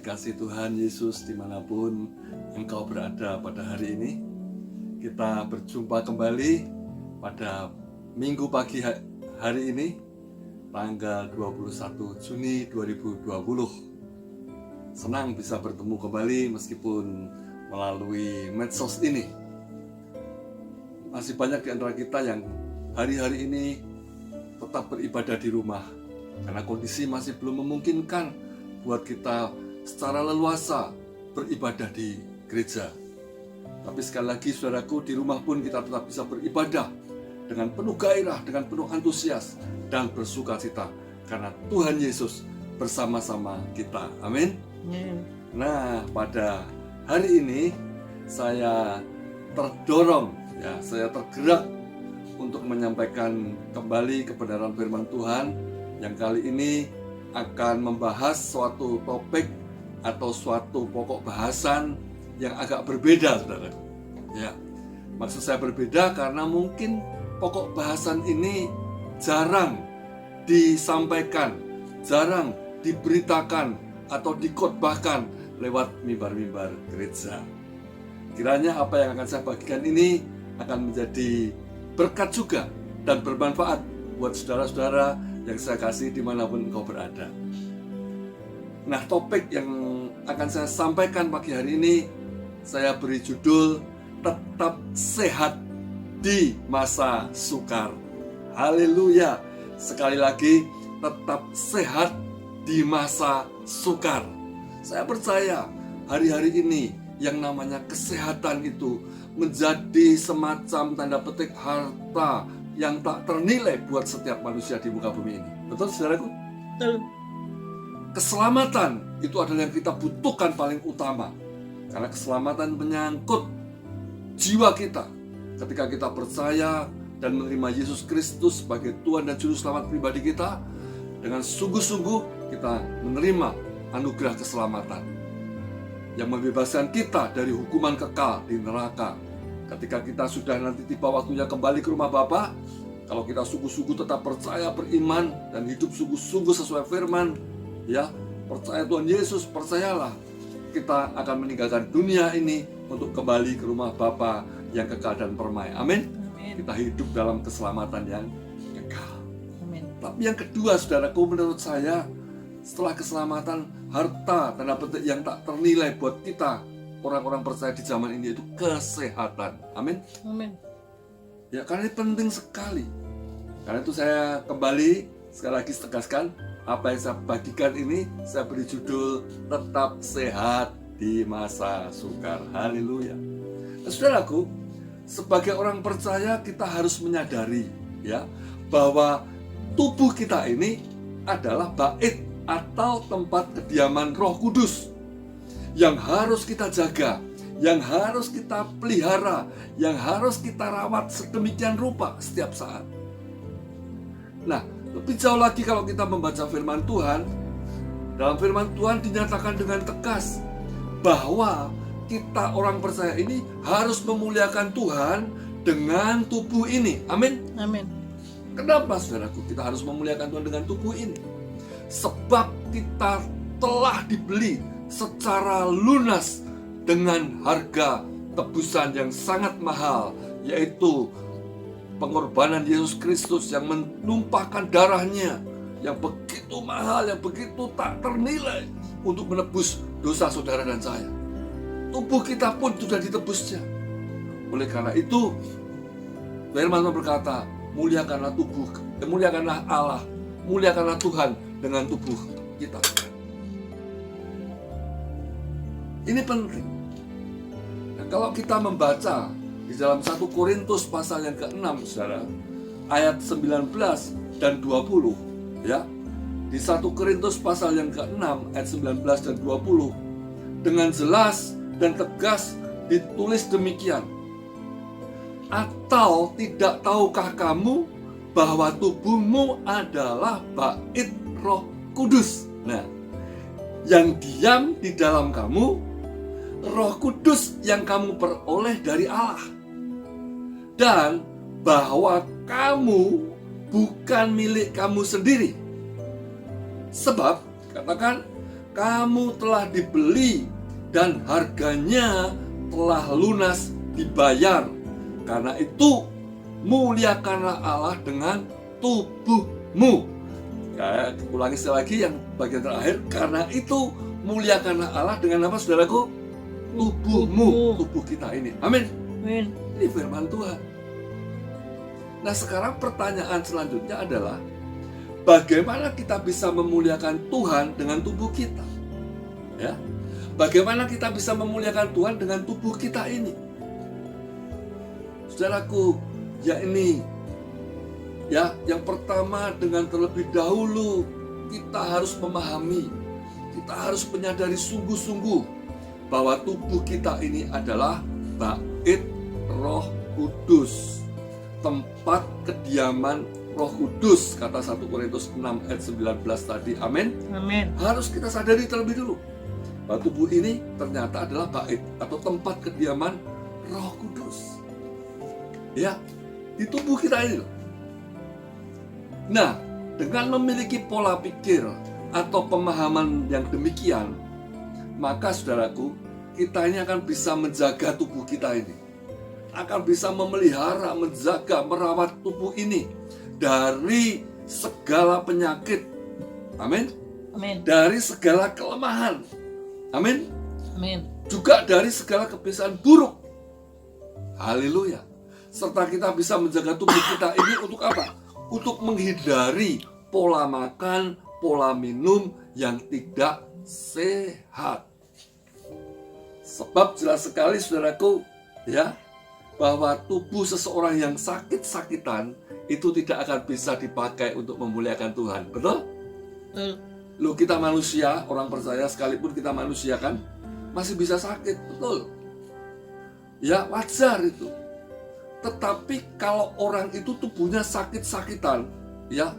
dikasihi Tuhan Yesus dimanapun engkau berada pada hari ini. Kita berjumpa kembali pada minggu pagi hari ini, tanggal 21 Juni 2020. Senang bisa bertemu kembali meskipun melalui medsos ini. Masih banyak di antara kita yang hari-hari ini tetap beribadah di rumah karena kondisi masih belum memungkinkan buat kita secara leluasa beribadah di gereja. Tapi sekali lagi saudaraku, di rumah pun kita tetap bisa beribadah dengan penuh gairah, dengan penuh antusias dan bersukacita karena Tuhan Yesus bersama-sama kita. Amin. Nah, pada hari ini saya terdorong, saya tergerak untuk menyampaikan kembali kebenaran firman Tuhan yang kali ini akan membahas suatu topik atau suatu pokok bahasan yang agak berbeda, saudara. Ya, maksud saya berbeda karena mungkin pokok bahasan ini jarang disampaikan, jarang diberitakan atau dikhotbahkan lewat mimbar-mimbar gereja. Kiranya apa yang akan saya bagikan ini akan menjadi berkat juga dan bermanfaat buat saudara-saudara yang saya kasih dimanapun engkau berada. Nah, topik yang akan saya sampaikan pagi hari ini saya beri judul Tetap Sehat di Masa Sukar. Haleluya. Sekali lagi, tetap sehat di masa sukar. Saya percaya hari-hari ini yang namanya kesehatan itu menjadi semacam tanda petik harta yang tak ternilai buat setiap manusia di muka bumi ini. Betul, saudaraku? Betul. Keselamatan itu adalah yang kita butuhkan paling utama. Karena keselamatan menyangkut jiwa kita. Ketika kita percaya dan menerima Yesus Kristus sebagai Tuhan dan Juru Selamat pribadi kita, dengan sungguh-sungguh kita menerima anugerah keselamatan yang membebaskan kita dari hukuman kekal di neraka. Ketika kita sudah nanti tiba waktunya kembali ke rumah Bapa, kalau kita sungguh-sungguh tetap percaya, beriman, dan hidup sungguh-sungguh sesuai firman, percaya Tuhan Yesus, percayalah, kita akan meninggalkan dunia ini untuk kembali ke rumah Bapa yang kekal dan permai. Amin. Kita hidup dalam keselamatan yang kekal. Amin. Tapi yang kedua, saudaraku, menurut saya, setelah keselamatan, harta tanda petik yang tak ternilai buat kita orang-orang percaya di zaman ini itu kesehatan. Amin. Amin. Ya, karena ini penting sekali. Karena itu saya kembali sekali lagi tegaskan, apa yang saya bagikan ini saya beri judul Tetap Sehat di Masa Sukar. Haleluya. Nah, saudaraku, sebagai orang percaya kita harus menyadari bahwa tubuh kita ini adalah bait atau tempat kediaman Roh Kudus yang harus kita jaga, yang harus kita pelihara, yang harus kita rawat sedemikian rupa setiap saat. Nah, lebih jauh lagi kalau kita membaca firman Tuhan, dalam firman Tuhan dinyatakan dengan tegas bahwa kita orang percaya ini harus memuliakan Tuhan dengan tubuh ini. Amin. Amin. Kenapa, saudaraku, kita harus memuliakan Tuhan dengan tubuh ini? Sebab kita telah dibeli secara lunas dengan harga tebusan yang sangat mahal, yaitu pengorbanan Yesus Kristus yang menumpahkan darahnya yang begitu mahal, yang begitu tak ternilai untuk menebus dosa saudara dan saya. Tubuh kita pun sudah ditebusnya. Oleh karena itu, firman berkata, muliakanlah muliakanlah Allah, muliakanlah Tuhan dengan tubuh kita. Ini penting. Nah, kalau kita membaca di dalam 1 Korintus pasal yang ke-6, saudara, ayat 19 dan 20, di 1 Korintus pasal yang ke-6 ayat 19 dan 20 dengan jelas dan tegas ditulis demikian. Atau tidak tahukah kamu bahwa tubuhmu adalah bait Roh Kudus? Nah, yang diam di dalam kamu, Roh Kudus yang kamu peroleh dari Allah, dan bahwa kamu bukan milik kamu sendiri. Sebab, katakan, kamu telah dibeli dan harganya telah lunas dibayar. Karena itu muliakanlah Allah dengan tubuhmu. Ya, ulangi sekali lagi yang bagian terakhir. Karena itu muliakanlah Allah dengan apa, saudaraku? Tubuhmu, tubuh kita ini. Amin. Amin. Ini firman Tuhan. Nah, sekarang pertanyaan selanjutnya adalah bagaimana kita bisa memuliakan Tuhan dengan tubuh kita? Ya. Bagaimana kita bisa memuliakan Tuhan dengan tubuh kita ini? Saudaraku, ya ini, ya, yang pertama dengan terlebih dahulu kita harus memahami, kita harus menyadari sungguh-sungguh bahwa tubuh kita ini adalah bait Roh Kudus, tempat kediaman Roh Kudus, kata 1 Korintus 6 ayat 19 tadi. Amin. Amin. Harus kita sadari terlebih dulu bahwa tubuh ini ternyata adalah bait atau tempat kediaman Roh Kudus. Ya, di tubuh kita ini. Nah, dengan memiliki pola pikir atau pemahaman yang demikian, maka saudaraku, kita ini akan bisa menjaga tubuh kita ini. Akan bisa memelihara, menjaga, merawat tubuh ini dari segala penyakit. Amin. Amin. Dari segala kelemahan. Amin. Amin. Juga dari segala kebiasaan buruk. Haleluya. Serta kita bisa menjaga tubuh kita ini untuk apa? Untuk menghindari pola makan, pola minum yang tidak sehat. Sebab jelas sekali saudaraku, ya, bahwa tubuh seseorang yang sakit-sakitan itu tidak akan bisa dipakai untuk memuliakan Tuhan. Betul? Betul. Loh, kita manusia, orang percaya sekalipun kita manusia kan masih bisa sakit, betul? Ya, wajar itu. Tetapi kalau orang itu tubuhnya sakit-sakitan, ya,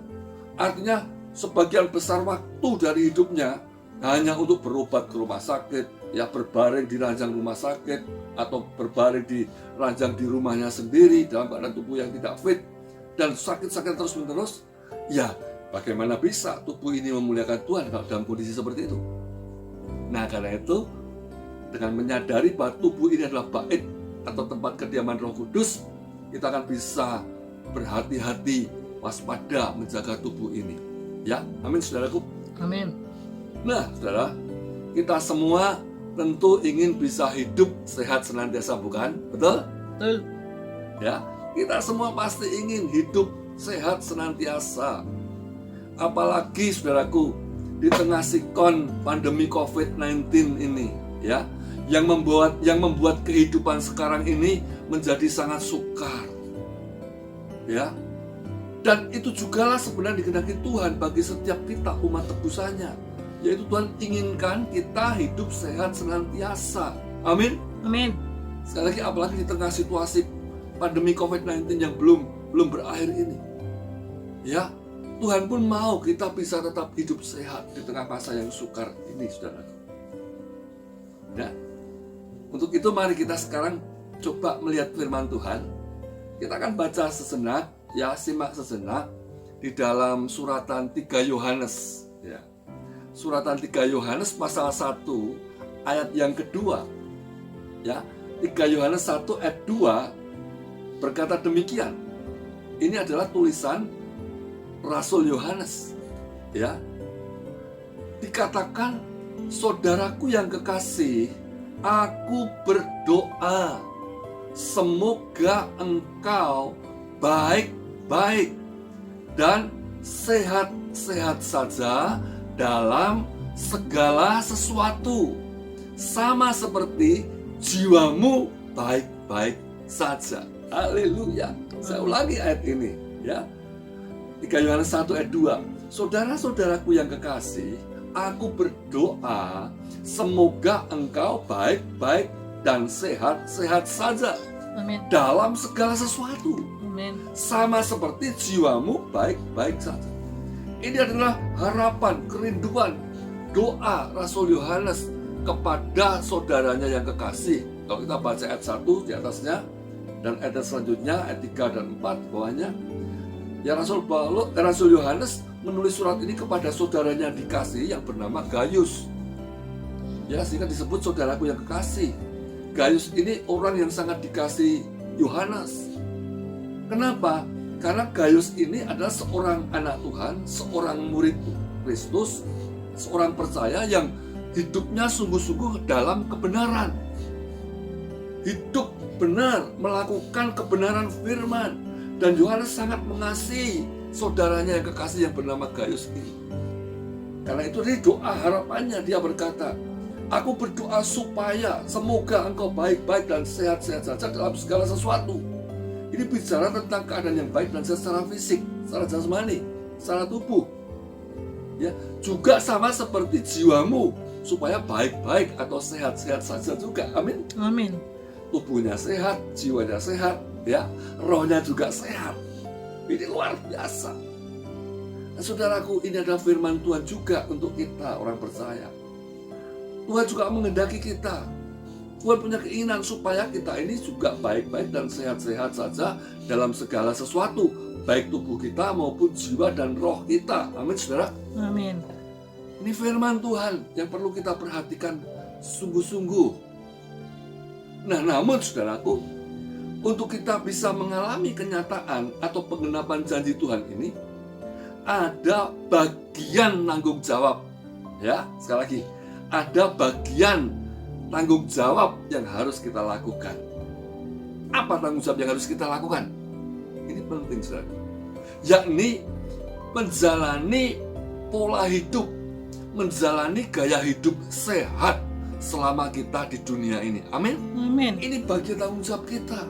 artinya sebagian besar waktu dari hidupnya hanya untuk berobat ke rumah sakit, ya, berbaring di ranjang rumah sakit atau berbaring di ranjang di rumahnya sendiri dalam keadaan tubuh yang tidak fit dan sakit-sakit terus-menerus, ya, bagaimana bisa tubuh ini memuliakan Tuhan dalam kondisi seperti itu? Nah, karena itu dengan menyadari bahwa tubuh ini adalah bait atau tempat kediaman Roh Kudus, kita akan bisa berhati-hati, waspada menjaga tubuh ini. Ya, amin saudaraku. Amin. Nah, saudara, kita semua tentu ingin bisa hidup sehat senantiasa, bukan? Betul? Betul. Ya, kita semua pasti ingin hidup sehat senantiasa. Apalagi saudaraku, di tengah sikon pandemi COVID-19 ini, ya, yang membuat kehidupan sekarang ini menjadi sangat sukar. Ya. Dan itu jugalah sebenarnya dikehendaki Tuhan bagi setiap kita umat tebusannya, yaitu Tuhan inginkan kita hidup sehat senantiasa. Amin. Amin. Sekali lagi, apalagi di tengah situasi pandemi COVID-19 yang belum berakhir ini. Ya, Tuhan pun mau kita bisa tetap hidup sehat di tengah masa yang sukar ini, saudara. Ya. Untuk itu mari kita sekarang coba melihat firman Tuhan. Kita akan baca sejenak, ya, simak sejenak di dalam suratan 3 Yohanes, ya. Suratan 3 Yohanes pasal 1 ayat yang kedua. Ya, 3 Yohanes 1 ayat 2 berkata demikian. Ini adalah tulisan Rasul Yohanes, ya. Dikatakan, saudaraku yang kekasih, aku berdoa semoga engkau baik-baik dan sehat-sehat saja dalam segala sesuatu, sama seperti jiwamu baik-baik saja. Haleluya. Saya ulangi ayat ini, ya. 3 Yohanes 1 ayat 2. Saudara-saudaraku yang kekasih, aku berdoa semoga engkau baik-baik dan sehat-sehat saja. Amin. Dalam segala sesuatu, Amin. sama seperti jiwamu baik-baik saja. Ini adalah harapan, kerinduan, doa Rasul Yohanes kepada saudaranya yang kekasih. Kalau kita baca ayat 1 di atasnya dan ayat selanjutnya, ayat 3 dan 4 di bawahnya, ya, Rasul Yohanes menulis surat ini kepada saudaranya yang dikasih yang bernama Gaius. Ya, sehingga disebut saudaraku yang kekasih. Gaius ini orang yang sangat dikasih Yohanes. Kenapa? Karena Gaius ini adalah seorang anak Tuhan, seorang murid Kristus, seorang percaya yang hidupnya sungguh-sungguh dalam kebenaran. Hidup benar, melakukan kebenaran firman. Dan Yohanes sangat mengasihi saudaranya yang kekasih yang bernama Gaius ini. Karena itu dia doa harapannya, dia berkata, aku berdoa supaya semoga engkau baik-baik dan sehat-sehat saja dalam segala sesuatu. Ini bicara tentang keadaan yang baik dan secara fisik, secara jasmani, secara tubuh. Ya, juga sama seperti jiwamu, supaya baik-baik atau sehat-sehat saja juga. Amin. Amin. Tubuhnya sehat, jiwanya sehat, ya, rohnya juga sehat. Ini luar biasa. Nah, saudaraku, ini adalah firman Tuhan juga untuk kita orang percaya. Tuhan juga menghendaki kita. Tuhan punya keinginan supaya kita ini juga baik-baik dan sehat-sehat saja dalam segala sesuatu, baik tubuh kita maupun jiwa dan roh kita. Amin, saudara. Amin. Ini firman Tuhan yang perlu kita perhatikan sungguh-sungguh. Nah, namun saudaraku, untuk kita bisa mengalami kenyataan atau penggenapan janji Tuhan ini, ada bagian tanggung jawab. Ya, sekali lagi, ada bagian tanggung jawab yang harus kita lakukan. Apa tanggung jawab yang harus kita lakukan? Ini penting, saudara. Yakni menjalani pola hidup, menjalani gaya hidup sehat selama kita di dunia ini. Amin. Amin. Ini bagian tanggung jawab kita.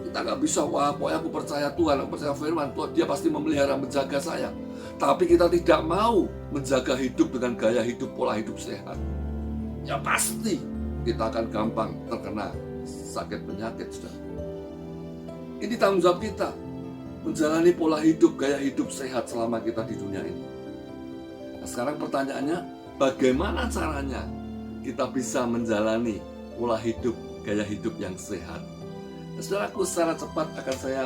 Kita nggak bisa, wah pokoknya aku percaya Tuhan, aku percaya firman Tuhan, dia pasti memelihara, menjaga saya. Tapi kita tidak mau menjaga hidup dengan gaya hidup, pola hidup sehat. Ya pasti kita akan gampang terkena sakit penyakit, saudara. Ini tanggung jawab kita, menjalani pola hidup, gaya hidup sehat selama kita di dunia ini. Nah, sekarang pertanyaannya, bagaimana caranya kita bisa menjalani pola hidup, gaya hidup yang sehat? Nah, saudaraku, secara cepat akan saya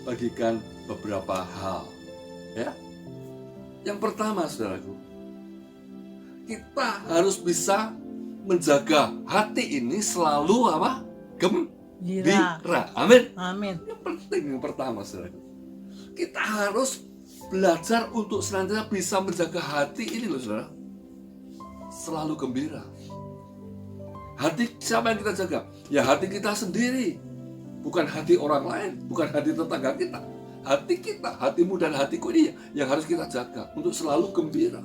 bagikan beberapa hal. Ya, yang pertama, saudaraku, kita harus bisa menjaga hati ini selalu apa? Gembira. Amin. Amin. Yang penting yang pertama, saudaraku, kita harus belajar untuk senantiasa bisa menjaga hati ini loh, saudara, selalu gembira. Hati siapa yang kita jaga? Ya hati kita sendiri, bukan hati orang lain, bukan hati tetangga kita. Hati kita, hatimu dan hatiku ini yang harus kita jaga untuk selalu gembira.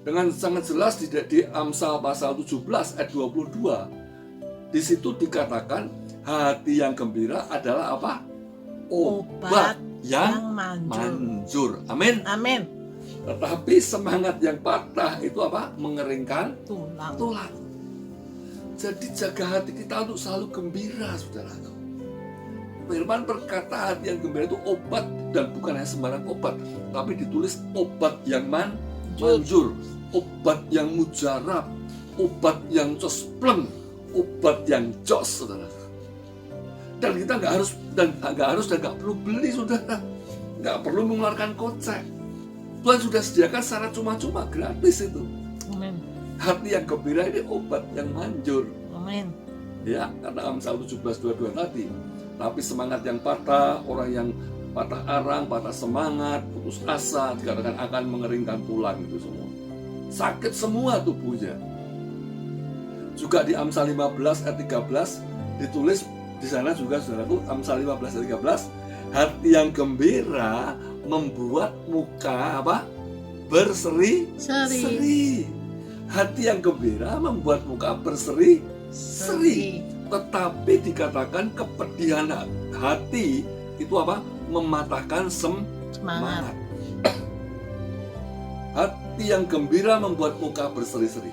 Dengan sangat jelas di Amsal pasal 17 ayat 22, di situ dikatakan hati yang gembira adalah apa? Obat yang manjur. Amin. Amin. Tetapi semangat yang patah itu apa? Mengeringkan tulang. Jadi jaga hati kita untuk selalu gembira, saudara. Firman berkata hati yang gembira itu obat, dan bukan hanya sembarang obat, tapi ditulis obat yang manjur, obat yang mujarab, obat yang cospleng, obat yang jos, saudara. Dan kita nggak harus dan nggak perlu beli, saudara. Nggak perlu mengeluarkan kocek. Tuhan sudah sediakan secara cuma-cuma, gratis itu. Amin. Hati yang gembira ini obat yang manjur. Amin. Ya, kata Amsal 17:22 tadi. Tapi semangat yang patah, orang yang patah arang, patah semangat, putus asa, dikatakan akan mengeringkan tulang itu semua. Sakit semua tubuhnya. Juga di Amsal 15 ayat 13 ditulis di sana juga, saudaraku, Amsal 15 ayat 13, hati yang gembira membuat muka apa? Berseri-seri. Hati yang gembira membuat muka berseri-seri. Tetapi dikatakan kepedihan hati itu apa? Mematahkan semangat. Hati yang gembira membuat muka berseri-seri.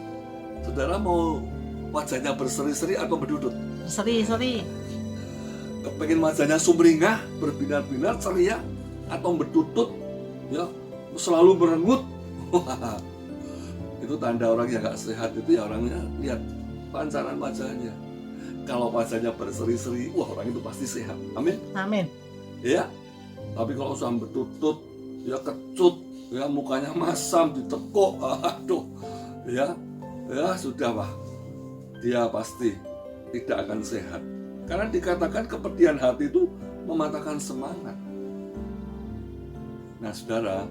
Saudara mau wajahnya berseri-seri atau berdudut? Berseri-seri. Kepengen wajahnya sumringah, berbinar-binar, ceria, atau berdudut, ya selalu merengut? Itu tanda orang yang gak sehat. Itu ya orangnya lihat pancaran wajahnya. Kalau wajahnya berseri-seri, wah orang itu pasti sehat. Amin. Amin. Ya. Tapi kalau sudah bertutut, ya kecut, ya mukanya masam, ditekuk, aduh, ya ya sudah Pak, dia pasti tidak akan sehat. Karena dikatakan kepedihan hati itu mematahkan semangat. Nah saudara,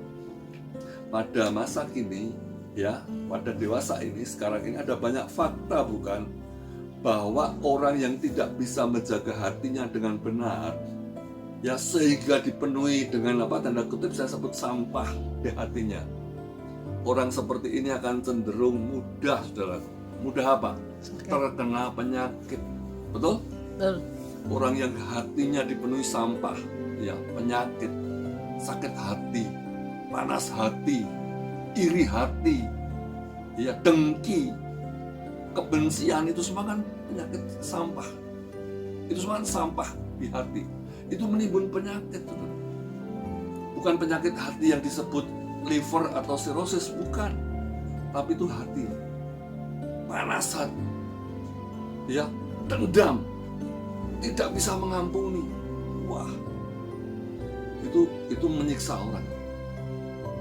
pada masa kini, ya, pada dewasa ini, sekarang ini ada banyak fakta bukan, bahwa orang yang tidak bisa menjaga hatinya dengan benar, ya sehingga dipenuhi dengan apa, tanda kutip saya sebut sampah di hatinya. Orang seperti ini akan cenderung mudah, saudara. Mudah apa? Terkena penyakit. Betul? Betul. Orang yang hatinya dipenuhi sampah, ya penyakit, sakit hati, panas hati, iri hati, ya dengki, kebencian, itu semua kan penyakit sampah. Itu semua kan sampah di hati. Itu menimbun penyakit. Bukan penyakit hati yang disebut liver atau sirosis, bukan. Tapi itu hati. Panas hati. Ya, dendam. Tidak bisa mengampuni. Wah. Itu menyiksa orang.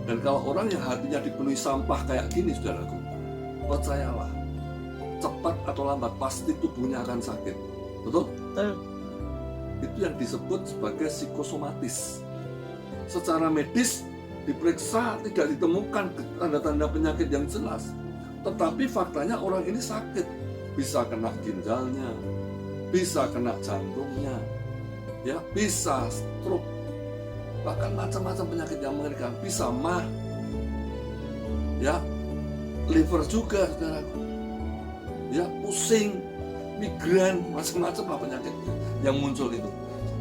Dan kalau orang yang hatinya dipenuhi sampah kayak gini, saudaraku, percayalah, cepat atau lambat pasti tubuhnya akan sakit. Betul? Betul. Itu yang disebut sebagai psikosomatis. Secara medis diperiksa tidak ditemukan tanda-tanda penyakit yang jelas, tetapi faktanya orang ini sakit. Bisa kena ginjalnya, bisa kena jantungnya, ya bisa stroke, bahkan macam-macam penyakit yang mengerikan. Bisa mah, ya liver juga, saudaraku, ya pusing, migrain, macam-macam lah penyakit yang muncul itu.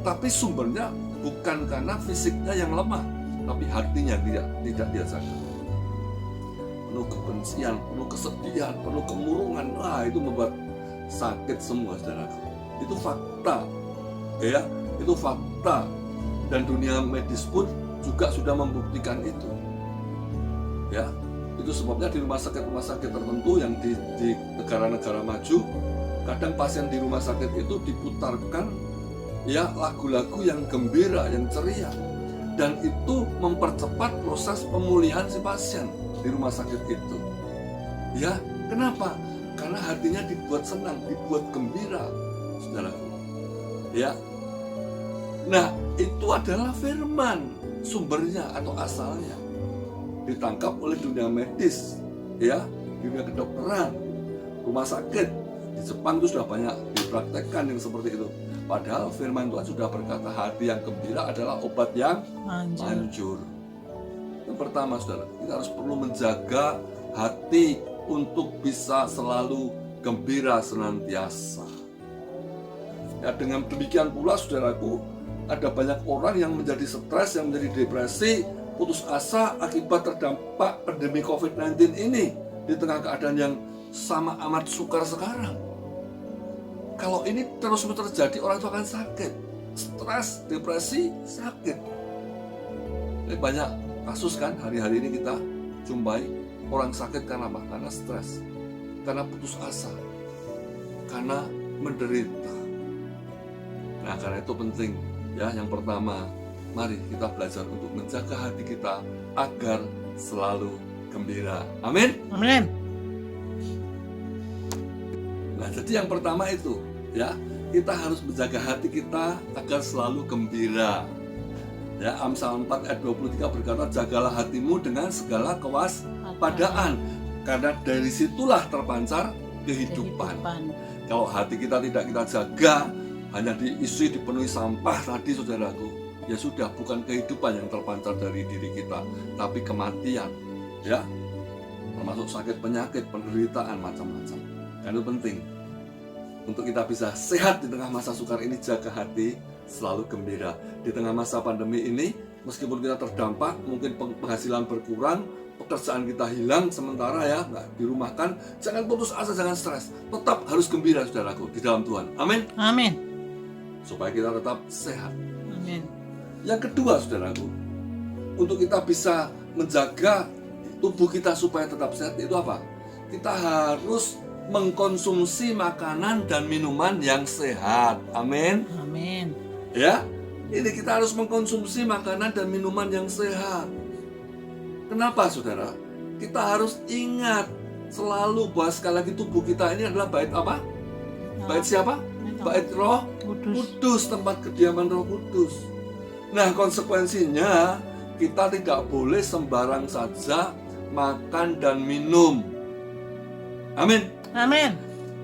Tapi sumbernya bukan karena fisiknya yang lemah, tapi hatinya tidak dia jaga. Penuh kebencian, penuh kesedihan, penuh kemurungan. Wah, itu membuat sakit semua, saudaraku. Itu fakta, ya, itu fakta. Dan dunia medis pun juga sudah membuktikan itu. Ya, itu sebabnya di rumah sakit tertentu yang di negara-negara maju, kadang pasien di rumah sakit itu diputarkan ya lagu-lagu yang gembira, yang ceria, dan itu mempercepat proses pemulihan si pasien di rumah sakit itu. Ya, kenapa? Karena hatinya dibuat senang, dibuat gembira, saudaraku. Ya, nah itu adalah firman, sumbernya atau asalnya ditangkap oleh dunia medis, ya, dunia kedokteran, rumah sakit. Di Jepang itu sudah banyak dipraktekkan yang seperti itu. Padahal firman Tuhan sudah berkata hati yang gembira adalah obat yang manjur. Yang pertama, saudara, kita harus perlu menjaga hati untuk bisa selalu gembira senantiasa. Ya, dengan demikian pula, saudaraku, ada banyak orang yang menjadi stres, yang menjadi depresi, putus asa akibat terdampak pandemi COVID-19 ini di tengah keadaan yang sama amat sukar sekarang. Kalau ini terus terjadi, orang itu akan sakit, stres, depresi, sakit. Jadi banyak kasus kan hari-hari ini kita jumpai orang sakit karena apa? Karena stres, karena putus asa, karena menderita. Nah, karena itu penting, ya, yang pertama, mari kita belajar untuk menjaga hati kita agar selalu gembira. Amin. Amin. Nah, jadi yang pertama itu, ya, kita harus menjaga hati kita agar selalu gembira. Ya, Amsal 4 ayat 23 berkata, jagalah hatimu dengan segala kewaspadaan, karena dari situlah terpancar kehidupan. Kalau hati kita tidak kita jaga, hanya diisi, dipenuhi sampah tadi, saudaraku, ya sudah, bukan kehidupan yang terpancar dari diri kita, tapi kematian, ya, termasuk sakit penyakit, penderitaan, macam-macam. Karena itu penting untuk kita bisa sehat di tengah masa sukar ini. Jaga hati selalu gembira di tengah masa pandemi ini. Meskipun kita terdampak, mungkin penghasilan berkurang, pekerjaan kita hilang sementara, ya, nggak dirumahkan, jangan putus asa, jangan stres, tetap harus gembira, saudaraku, di dalam Tuhan. Amin. Amin. Supaya kita tetap sehat. Amin. Yang kedua, saudaraku, untuk kita bisa menjaga tubuh kita supaya tetap sehat, itu apa? Kita harus mengkonsumsi makanan dan minuman yang sehat. Amin. Amin. Ya, ini kita harus mengkonsumsi makanan dan minuman yang sehat. Kenapa, saudara? Kita harus ingat selalu bahas sekali lagi tubuh kita ini adalah bait apa? Bait siapa? Bait Roh Kudus, tempat kediaman Roh Kudus. Nah, konsekuensinya kita tidak boleh sembarang saja makan dan minum. Amin. Amin.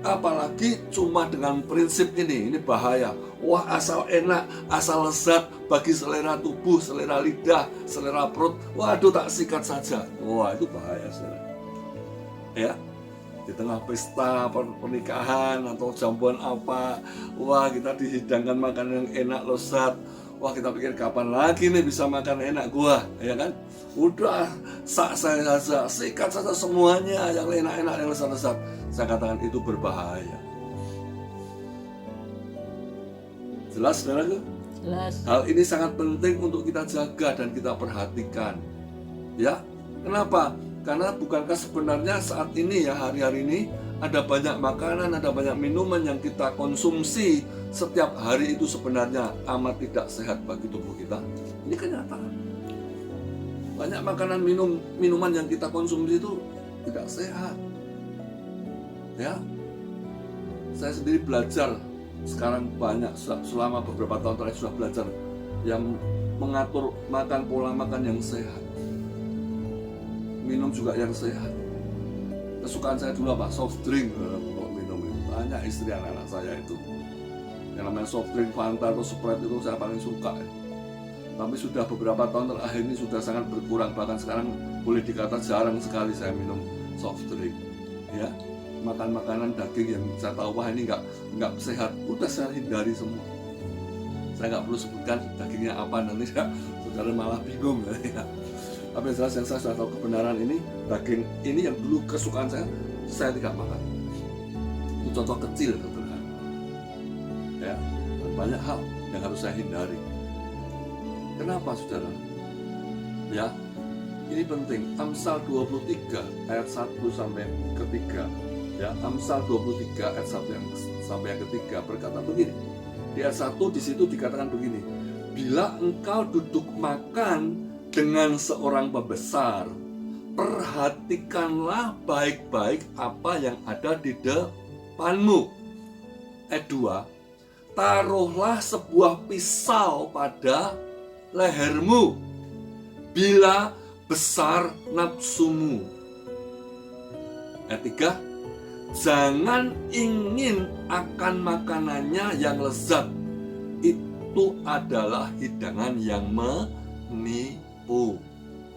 Apalagi cuma dengan prinsip ini bahaya. Wah, asal enak, asal lezat bagi selera tubuh, selera lidah, selera perut. Waduh, tak sikat saja. Wah, itu bahaya, saudara. Ya, di tengah pesta pernikahan atau jamuan apa, wah, kita dihidangkan makanan yang enak, lezat. Wah, kita pikir kapan lagi nih bisa makan enak gua, ya kan? Udah, sak saya saja, sikat saja semuanya yang enak-enak, yang lezat-lezat. Saya katakan itu berbahaya. Jelas, saudaraku? Jelas. Hal ini sangat penting untuk kita jaga dan kita perhatikan. Ya, kenapa? Karena bukankah sebenarnya saat ini ya, hari-hari ini ada banyak makanan, ada banyak minuman yang kita konsumsi setiap hari itu sebenarnya amat tidak sehat bagi tubuh kita. Ini kenyataan. Banyak makanan minuman yang kita konsumsi itu tidak sehat. Ya, saya sendiri belajar sekarang banyak selama beberapa tahun terakhir sudah belajar yang mengatur makan, pola makan yang sehat, minum juga yang sehat. Kesukaan saya dulu apa? Soft drink, minum itu. Tanya istri anak-anak saya itu. Yang namanya soft drink, Fanta atau Sprite itu saya paling suka. Tapi sudah beberapa tahun terakhir ini sudah sangat berkurang. Bahkan sekarang boleh dikata jarang sekali saya minum soft drink. Ya, makan makanan daging yang saya tahu wah ini nggak sehat, udah saya hindari semua. Saya nggak perlu sebutkan dagingnya apa, nanti saudara malah bingung. Ya. Tapi yang jelas yang saya sudah tahu kebenaran ini, daging ini yang dulu kesukaan saya tidak makan. Itu contoh kecil, saudara. Ya, banyak hal yang harus saya hindari. Kenapa, saudara? Ya, ini penting. Amsal 23 ayat 1 sampai ke 3. Ya, Amsal 23 ayat 1 sampai yang ketiga berkata begini. Di ayat 1 di situ dikatakan begini. Bila engkau duduk makan dengan seorang pembesar, perhatikanlah baik-baik apa yang ada di depanmu. Ayat 2, taruhlah sebuah pisau pada lehermu bila besar nafsumu. Ayat 3, jangan ingin akan makanannya yang lezat, itu adalah hidangan yang menipu.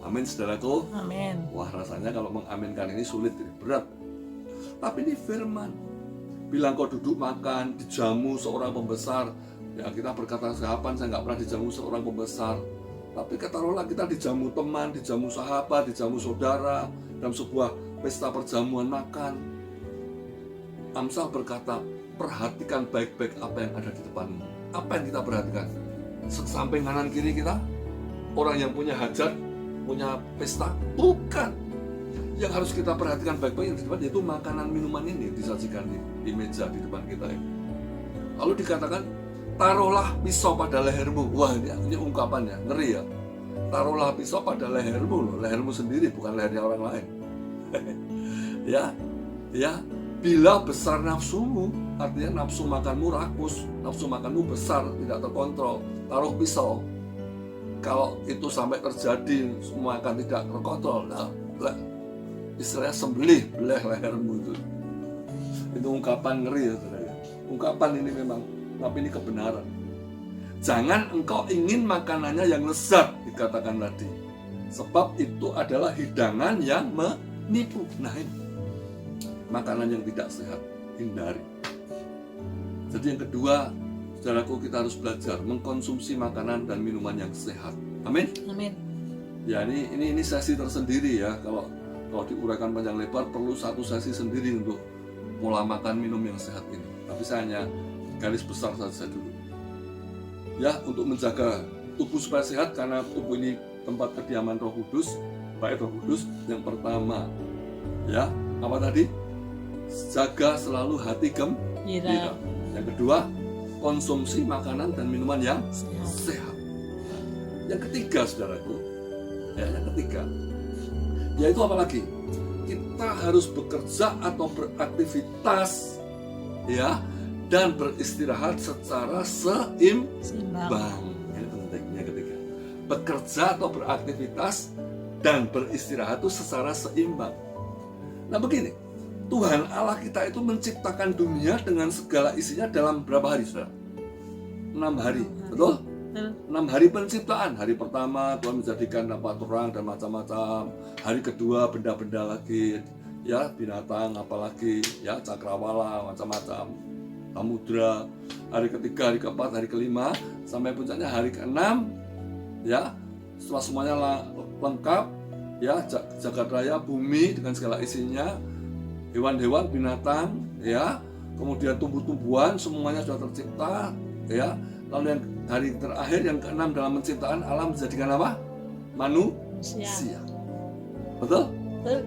Amin, saudaraku. Amin. Wah, rasanya kalau mengaminkan ini sulit, berat. Tapi ini firman. Bilang kau duduk makan, dijamu seorang pembesar. Ya, kita berkata kapan saya nggak pernah dijamu seorang pembesar. Tapi katakanlah kita dijamu teman, dijamu sahabat, dijamu saudara dalam sebuah pesta perjamuan makan. Amsal berkata, perhatikan baik-baik apa yang ada di depanmu. Apa yang kita perhatikan? Samping kanan kiri kita, orang yang punya hajat, punya pesta? Bukan. Yang harus kita perhatikan baik-baik yang di depan yaitu makanan minuman ini disajikan di meja di depan kita ini. Lalu dikatakan, taruhlah pisau pada lehermu. Wah, ini ungkapannya ngeri ya. Taruhlah pisau pada lehermu loh. Lehermu sendiri, bukan lehernya orang lain. Ya. Bila besar nafsumu, artinya nafsu makanmu rakus, nafsu makanmu besar, tidak terkontrol. Taruh pisau. Kalau itu sampai terjadi, semua akan tidak terkontrol. Nah, istilahnya sembelih, belah lehermu itu. Itu ungkapan ngeri ya, saudara. Ungkapan ini memang, tapi ini kebenaran. Jangan engkau ingin makanannya yang lezat, dikatakan tadi. Sebab itu adalah hidangan yang menipu. Nah ini, makanan yang tidak sehat, hindari. Jadi yang kedua, saudaraku, kita harus belajar mengkonsumsi makanan dan minuman yang sehat. Amin. Amin. Ya, ini sesi tersendiri ya. Kalau diuraikan panjang lebar perlu satu sesi sendiri untuk pola makan minum yang sehat ini. Tapi saya hanya garis besar saja dulu. Ya, untuk menjaga tubuh supaya sehat, karena tubuh ini tempat kediaman Roh Kudus, baik Roh Kudus. Yang pertama, ya, apa tadi? Jaga selalu hati gembira. Yang kedua, konsumsi makanan dan minuman yang sehat. Yang ketiga, saudaraku, ya, yang ketiga, yaitu apa lagi? kita harus bekerja atau beraktivitas, ya, dan beristirahat secara seimbang. Ini pentingnya ketiga. Bekerja atau beraktivitas dan beristirahat itu secara seimbang. Nah begini, Tuhan Allah kita itu menciptakan dunia dengan segala isinya dalam berapa hari, saudara? 6 hari, betul? 6 hari penciptaan. Hari pertama Tuhan menjadikan terang dan macam-macam. Hari kedua benda-benda lagi, ya, binatang apalagi, ya, cakrawala macam-macam, samudra. Hari ketiga, hari keempat, hari kelima, sampai puncaknya hari keenam, ya, setelah semuanya lengkap, ya, jagat raya, bumi dengan segala isinya, hewan-hewan, binatang, ya, kemudian tumbuh-tumbuhan, semuanya sudah tercipta, ya. Lalu yang hari terakhir yang keenam dalam penciptaan, Allah menjadikan apa? Manusia. Betul?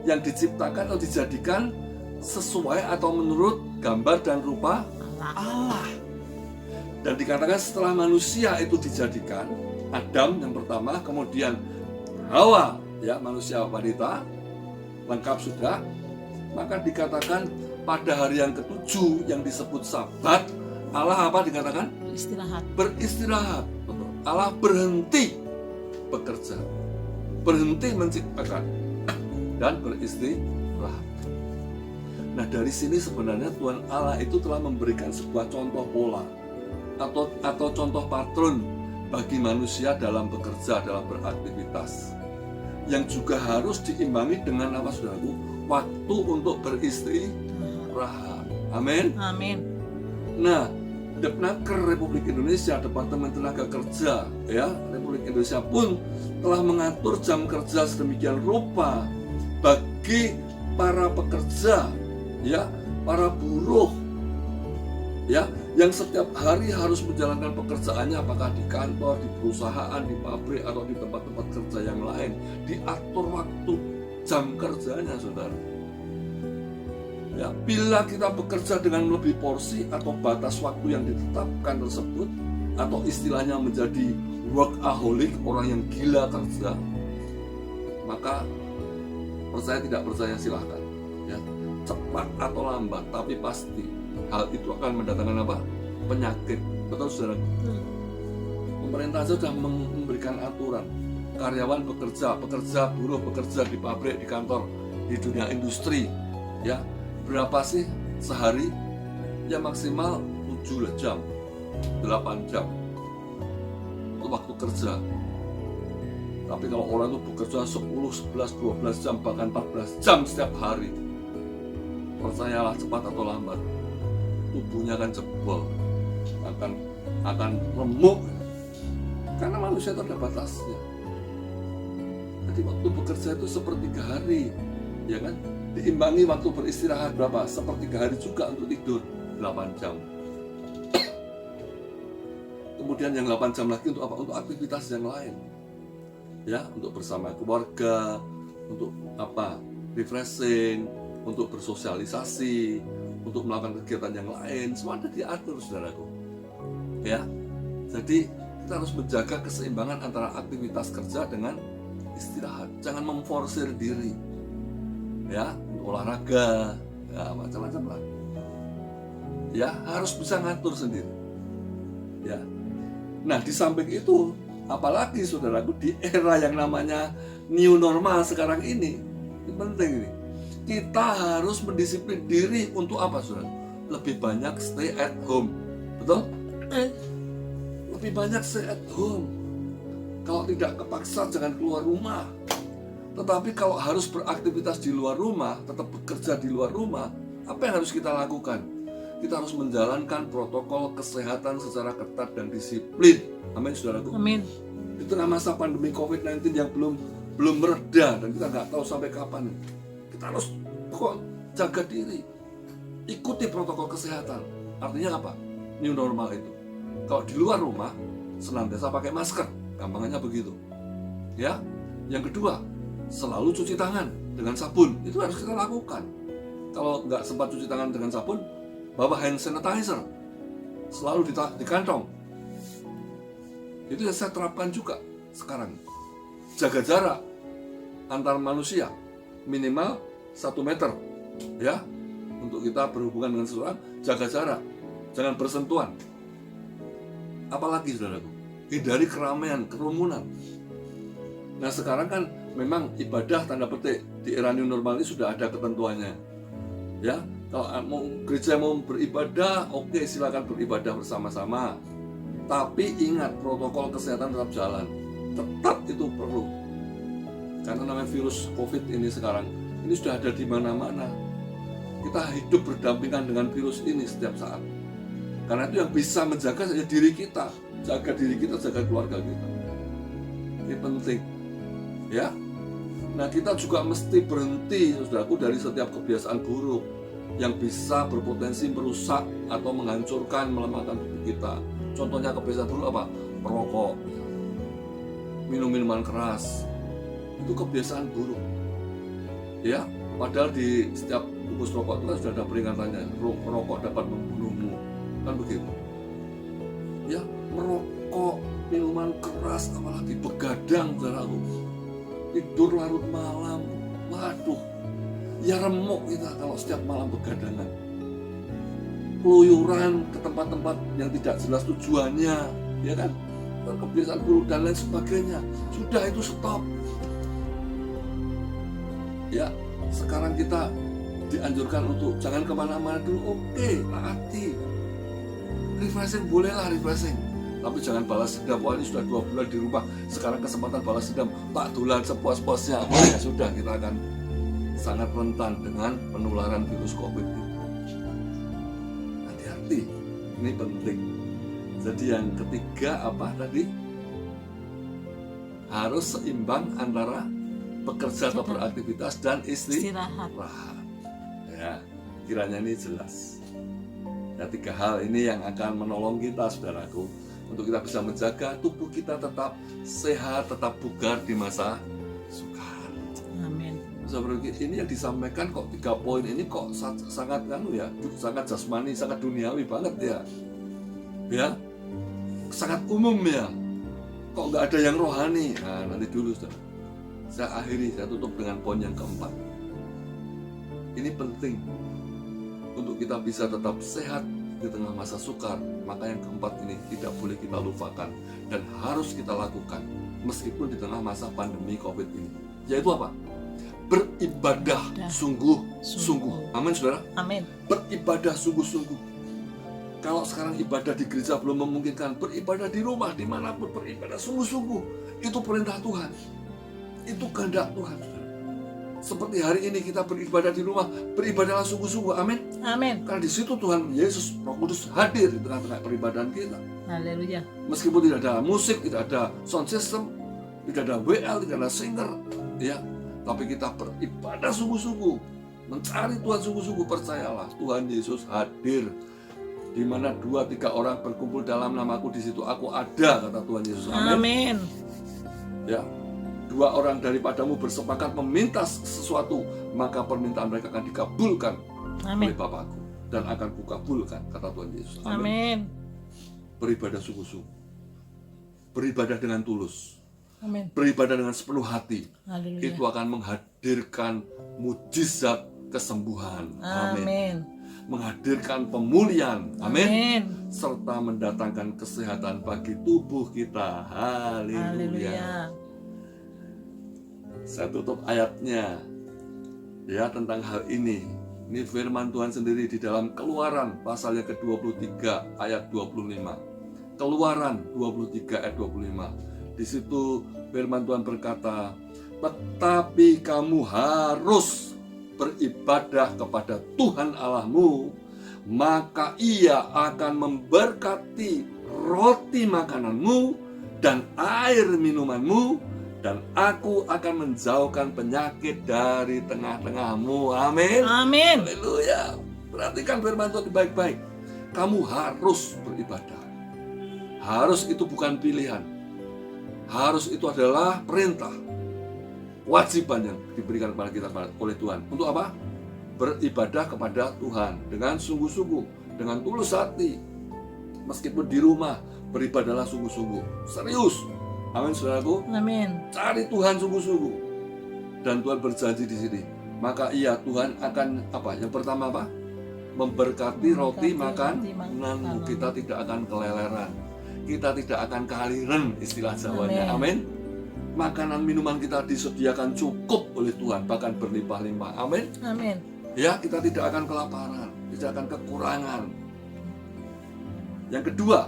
Yang diciptakan atau dijadikan sesuai atau menurut gambar dan rupa Allah. Dan dikatakan setelah manusia itu dijadikan, Adam yang pertama, kemudian Hawa, ya, manusia wanita, lengkap sudah, maka dikatakan pada hari yang ketujuh yang disebut Sabat, Allah apa dikatakan? Beristirahat. Betul. Allah berhenti bekerja, berhenti menciptakan, dan beristirahat. Nah dari sini sebenarnya Tuhan Allah itu telah memberikan sebuah contoh pola atau contoh patron bagi manusia dalam bekerja, dalam beraktivitas, yang juga harus diimbangi dengan apa, saudaraku? Waktu untuk beristirahat. Amin. Nah, Depnaker Republik Indonesia, Departemen Tenaga Kerja, ya, Republik Indonesia pun telah mengatur jam kerja sedemikian rupa bagi para pekerja, ya, para buruh, ya, yang setiap hari harus menjalankan pekerjaannya, apakah di kantor, di perusahaan, di pabrik, atau di tempat-tempat kerja yang lain. Diatur waktu jam kerjanya, saudara. Ya, bila kita bekerja dengan lebih porsi atau batas waktu yang ditetapkan tersebut, atau istilahnya menjadi workaholic, orang yang gila kerja, maka percaya tidak percaya silahkan, ya, cepat atau lambat, tapi pasti hal itu akan mendatangkan apa? Penyakit. Betul, saudara? Pemerintah sudah memberikan aturan, karyawan bekerja, buruh bekerja di pabrik, di kantor, di dunia industri, ya, berapa sih sehari? Ya maksimal 7 jam, 8 jam itu waktu kerja. Tapi kalau orang itu bekerja 10, 11, 12 jam, bahkan 14 jam setiap hari, percayalah cepat atau lambat tubuhnya akan jebol, akan remuk, karena manusia itu ada batasnya. Jadi waktu bekerja itu sepertiga hari, ya kan? Diimbangi waktu beristirahat berapa? Sepertiga hari juga untuk tidur 8 jam. Kemudian yang 8 jam lagi untuk apa? Untuk aktivitas yang lain, ya, untuk bersama keluarga, untuk apa? Refreshing, untuk bersosialisasi, untuk melakukan kegiatan yang lain. Semua ada diatur, saudaraku, ya. Jadi kita harus menjaga keseimbangan antara aktivitas kerja dengan istirahat. Jangan memforsir diri, ya, olahraga, ya, macam-macam lah, ya, harus bisa ngatur sendiri, ya. Nah di samping itu, apalagi saudaraku, di era yang namanya new normal sekarang ini penting ini, kita harus mendisiplin diri untuk apa, saudara? Lebih banyak stay at home, betul? Lebih banyak stay at home. Kalau tidak kepaksa jangan keluar rumah. Tetapi kalau harus beraktivitas di luar rumah, tetap bekerja di luar rumah, apa yang harus kita lakukan? Kita harus menjalankan protokol kesehatan secara ketat dan disiplin. Amin, saudaraku. Amin. Di tengah masa pandemi COVID-19 yang belum mereda dan kita nggak tahu sampai kapan, kita harus jaga diri, ikuti protokol kesehatan. Artinya apa? New normal itu. Kalau di luar rumah senantiasa pakai masker, gampangannya begitu. Ya. Yang kedua, selalu cuci tangan dengan sabun. Itu harus kita lakukan. Kalau nggak sempat cuci tangan dengan sabun, bawa hand sanitizer selalu di kantong. Itu yang saya terapkan juga sekarang. Jaga jarak antar manusia minimal 1 meter, ya, untuk kita berhubungan dengan seseorang, jaga jarak, jangan bersentuhan. Apalagi saudaraku, hindari keramaian, kerumunan. Nah sekarang kan memang ibadah tanda petik di era new normal ini sudah ada ketentuannya, ya. Kalau mau gereja mau beribadah, oke, silakan beribadah bersama-sama. Tapi ingat, protokol kesehatan tetap jalan. Tetap itu perlu. Karena namanya virus COVID ini sekarang, ini sudah ada di mana-mana. Kita hidup berdampingan dengan virus ini setiap saat. Karena itu yang bisa menjaga saja diri kita. Jaga diri kita, jaga keluarga kita. Ini penting. Ya. Nah kita juga mesti berhenti, saudaraku, dari setiap kebiasaan buruk yang bisa berpotensi merusak atau menghancurkan, melemahkan tubuh kita. Contohnya kebiasaan buruk apa? Merokok, minum minuman keras, itu kebiasaan buruk. Ya, padahal di setiap bungkus rokok itu kan sudah ada peringatannya, merokok dapat membunuhmu, kan begitu. Ya, merokok, minuman keras, apalagi begadang, saudaraku, tidur larut malam, waduh. Ya remuk kita kalau setiap malam begadangan. Keluyuran ke tempat-tempat yang tidak jelas tujuannya, ya kan? Kebiasaan buruk dan lain sebagainya. Sudah itu stop. Ya, sekarang kita dianjurkan untuk jangan kemana-mana dulu. Oke, taati. Refreshing bolehlah refreshing. Tapi jangan balas dendam. Wah ini sudah 2 bulan di rumah, sekarang kesempatan balas dendam. Tak dulan sepuas-puasnya. Ya sudah, kita akan sangat rentan dengan penularan virus COVID itu. Hati-hati, ini penting. Jadi yang ketiga apa tadi? Harus seimbang antara bekerja atau beraktivitas dan istirahat. Ya, kiranya ini jelas. Ya, 3 hal ini yang akan menolong kita, saudaraku, untuk kita bisa menjaga tubuh kita tetap sehat, tetap bugar di masa sukar. Amin. Ini yang disampaikan kok 3 poin ini kok sangat sangat jasmani, sangat duniawi banget ya. Ya. Sangat umum ya. Kok nggak ada yang rohani? Nah, nanti dulu saudara. Saya tutup dengan poin yang keempat. Ini penting untuk kita bisa tetap sehat di tengah masa sukar. Maka yang keempat ini tidak boleh kita lupakan dan harus kita lakukan meskipun di tengah masa pandemi COVID ini. Yaitu apa? Beribadah sungguh-sungguh. Amin, saudara? Amin. Beribadah sungguh-sungguh. Kalau sekarang ibadah di gereja belum memungkinkan, beribadah di rumah, dimanapun beribadah sungguh-sungguh. Itu perintah Tuhan. Itu kehendak Tuhan. Seperti hari ini kita beribadah di rumah, beribadahlah sungguh-sungguh. Amin. Amin. Karena di situ Tuhan Yesus Roh Kudus hadir di tengah-tengah peribadahan kita. Haleluya. Meskipun tidak ada musik, tidak ada sound system, tidak ada WL, tidak ada singer, ya. Tapi kita beribadah sungguh-sungguh, mencari Tuhan sungguh-sungguh. Percayalah, Tuhan Yesus hadir. Di mana 2-3 orang berkumpul dalam namaku, di situ aku ada, kata Tuhan Yesus. Amin. Amin. Ya, 2 orang daripadamu bersepakat meminta sesuatu, maka permintaan mereka akan dikabulkan oleh Bapakku dan akan kukabulkan, kata Tuhan Yesus. Amin. Amin. Beribadah sungguh-sungguh, beribadah dengan tulus. Amin. Beribadah dengan sepenuh hati. Haleluya. Itu akan menghadirkan mujizat kesembuhan. Amin. Menghadirkan pemulihan. Amin. Amin. Serta mendatangkan kesehatan bagi tubuh kita. Haleluya. Saya tutup ayatnya ya tentang hal ini. Ini firman Tuhan sendiri di dalam Keluaran pasal yang ke-23 ayat 25. Keluaran 23 ayat 25. Di situ firman Tuhan berkata, tetapi kamu harus beribadah kepada Tuhan Allahmu, maka Ia akan memberkati roti makananmu dan air minumanmu, dan aku akan menjauhkan penyakit dari tengah-tengahmu. Amin. Amin. Haleluya. Perhatikan firman Tuhan baik-baik. Kamu harus beribadah. Harus itu bukan pilihan. Harus itu adalah perintah, kewajiban yang diberikan kepada kita oleh Tuhan. Untuk apa? Beribadah kepada Tuhan dengan sungguh-sungguh, dengan tulus hati. Meskipun di rumah, beribadahlah sungguh-sungguh, serius. Amin, saudaraku. Amin. Cari Tuhan sungguh-sungguh. Dan Tuhan berjanji di sini, maka iya Tuhan akan apa? Yang pertama apa? Memberkati roti makananmu. Kita tidak akan keleleran, kita tidak akan kehaliran, istilah Jawanya. Amin. Makanan minuman kita disediakan cukup oleh Tuhan, bahkan berlimpah-limpah. Amin. Amin. Ya, kita tidak akan kelaparan, tidak akan kekurangan. Yang kedua,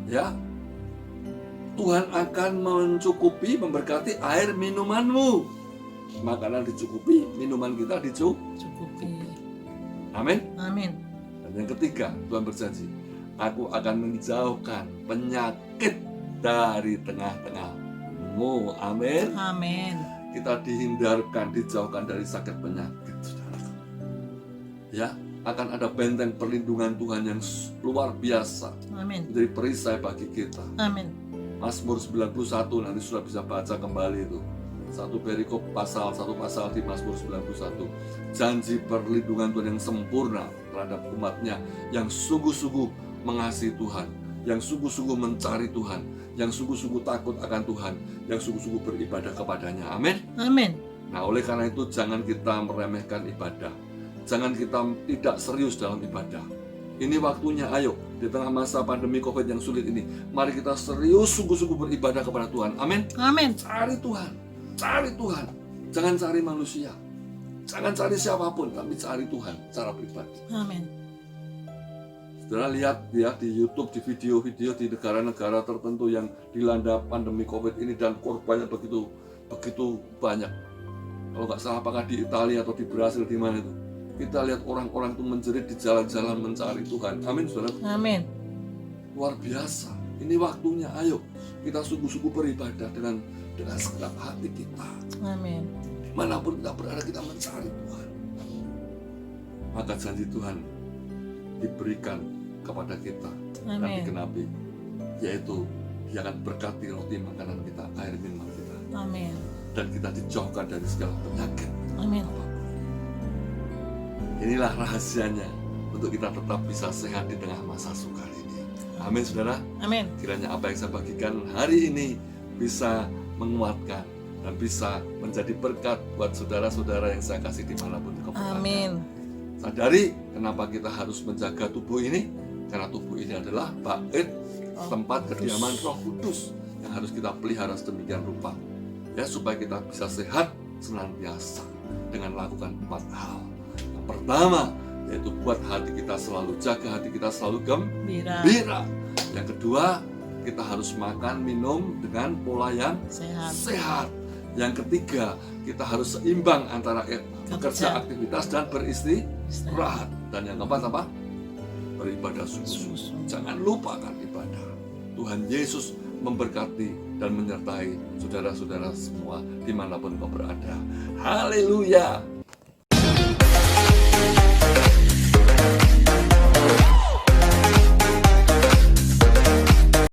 ya, Tuhan akan mencukupi, memberkati air minumanmu. Makanan dicukupi, minuman kita Cukupi. Amin. Amin. Dan yang ketiga, Tuhan berjanji, aku akan menjauhkan penyakit dari tengah-tengahmu. Amin. Amin. Kita dihindarkan, dijauhkan dari sakit penyakit, saudara. Ya, akan ada benteng perlindungan Tuhan yang luar biasa. Amin. Menjadi perisai bagi kita. Amin. Mazmur 91, nanti sudah bisa baca kembali itu. Satu perikop satu pasal di Mazmur 91. Janji perlindungan Tuhan yang sempurna terhadap umatnya yang sungguh-sungguh mengasihi Tuhan, yang sungguh-sungguh mencari Tuhan, yang sungguh-sungguh takut akan Tuhan, yang sungguh-sungguh beribadah kepadanya. Amin. Amin. Nah, oleh karena itu jangan kita meremehkan ibadah. Jangan kita tidak serius dalam ibadah. Ini waktunya, ayo, di tengah masa pandemi COVID yang sulit ini, mari kita serius sungguh-sungguh beribadah kepada Tuhan. Amin. Amin. Cari Tuhan, cari Tuhan. Jangan cari manusia, jangan cari siapapun, tapi cari Tuhan secara pribadi. Amin. Saudara lihat ya di YouTube, di video-video di negara-negara tertentu yang dilanda pandemi COVID ini dan korbannya begitu banyak. Kalau nggak salah, apakah di Italia atau di Brasil, di mana itu? Kita lihat orang-orang itu menjerit di jalan-jalan mencari Tuhan. Amin, saudara. Amin. Luar biasa. Ini waktunya, ayo kita sungguh-sungguh beribadah dengan segenap hati kita. Amin. Dimanapun kita berada, kita mencari Tuhan. Maka janji Tuhan diberikan kepada kita dan Amin. digenapi, yaitu Dia akan berkati roti makanan kita, air minuman kita, Amin. dan kita dijauhkan dari segala penyakit. Amin. Inilah rahasianya untuk kita tetap bisa sehat di tengah masa sukar ini. Amin, saudara. Amin. Kiranya apa yang saya bagikan hari ini bisa menguatkan dan bisa menjadi berkat buat saudara-saudara yang saya kasih dimanapun kau berada. Amin. Sadari kenapa kita harus menjaga tubuh ini, karena tubuh ini adalah bait, tempat kediaman Roh Kudus yang harus kita pelihara sedemikian rupa, ya, supaya kita bisa sehat senantiasa dengan melakukan 4 hal. Yang pertama yaitu buat hati kita selalu jaga, hati kita selalu gembira. Yang kedua, kita harus makan minum dengan pola yang sehat. Yang ketiga, kita harus seimbang antara bekerja, aktivitas, dan beristirahat. Dan yang keempat apa? Beribadah sungguh-sungguh. Jangan lupakan ibadah. Tuhan Yesus memberkati dan menyertai saudara-saudara semua dimanapun kau berada. Haleluya.